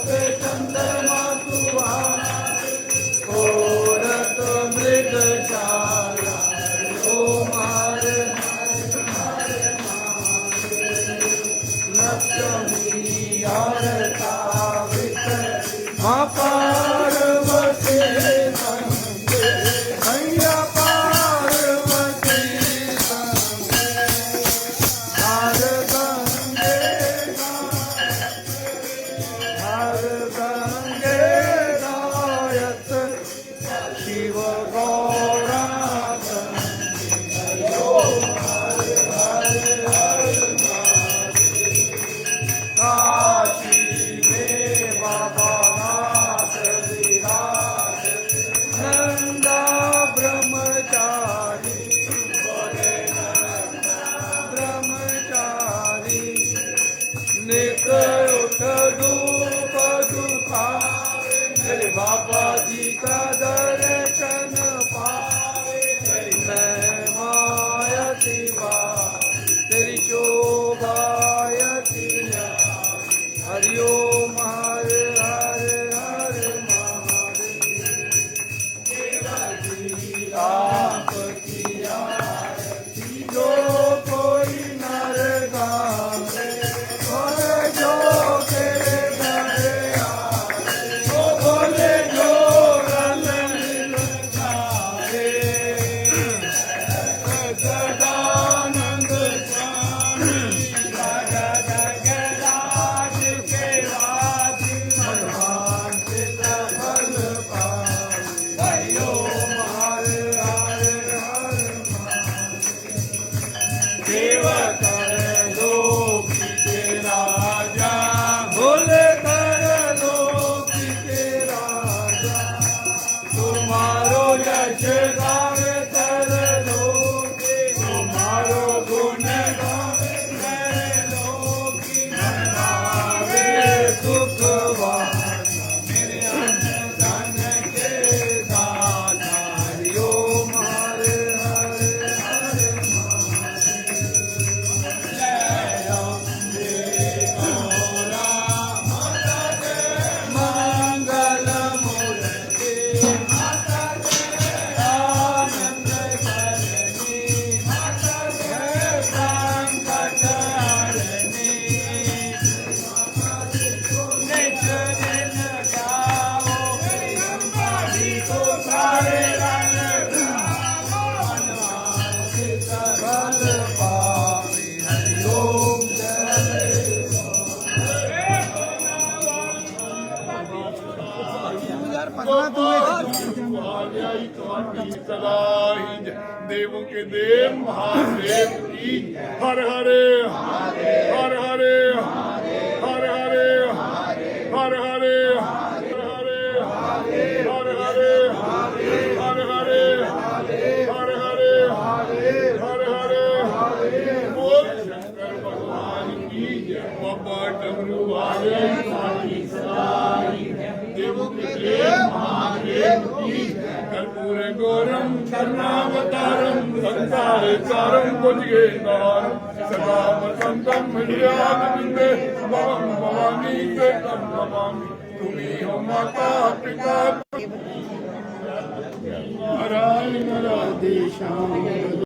पे चंद्रमा तुवा ओरत मृगशाला ओ मार लक्ष्मी आरता माँ पार्वती संगे मैया पार्वती संगे हर गंगे गायत शिव गौरा काशी में बाबा नाथ विराज नंदा ब्रह्मचारी ब्रह्मचारी निक उठ धूप दुखा मेरे बाबा जी का दर्शन पाए तेरी महिमायती तेरी शोभायती हरि ओम हर हर हर महादेव आपकी आरती जो कोई नर गावे बोले जो तेरे दरे आए वो बोले जो रंग गावे सदानंद स्वामी राजा जगराज के राज भगवान के फल पाए हरि ओम हर हर हर देव कर लोक के राजा भोले कर लोक के राजा तुम्हारो यश गावे कर लोक तुम्हारो गुण गावे कर लोक गावे सुखवान मेरे धन के दाता हरि ओम हर हर हर मंगल मूर्ति माता आनंद करनी माता संकट हरनी निज दिन गाओ हरि को सारे रंग मनवांछित फल पावे हरि ओम जय देवों के देव महादेव की हर हरे हर हरे हर हरे हर हरे हर हरे हर हरे हर हरे हर हरे हर हरे बोल शंकर भगवान की बाबा डमरू वाले की सदाई देवों के देव महादेव की कर्पूर गौरम करुणावतारम संसार सारम भुजगेन्द्रम सदा वसंतम हृदयारविंदे भवं भवानी ते तं नमामि तुम्ही हो माता पिता नारायण राधे श्याम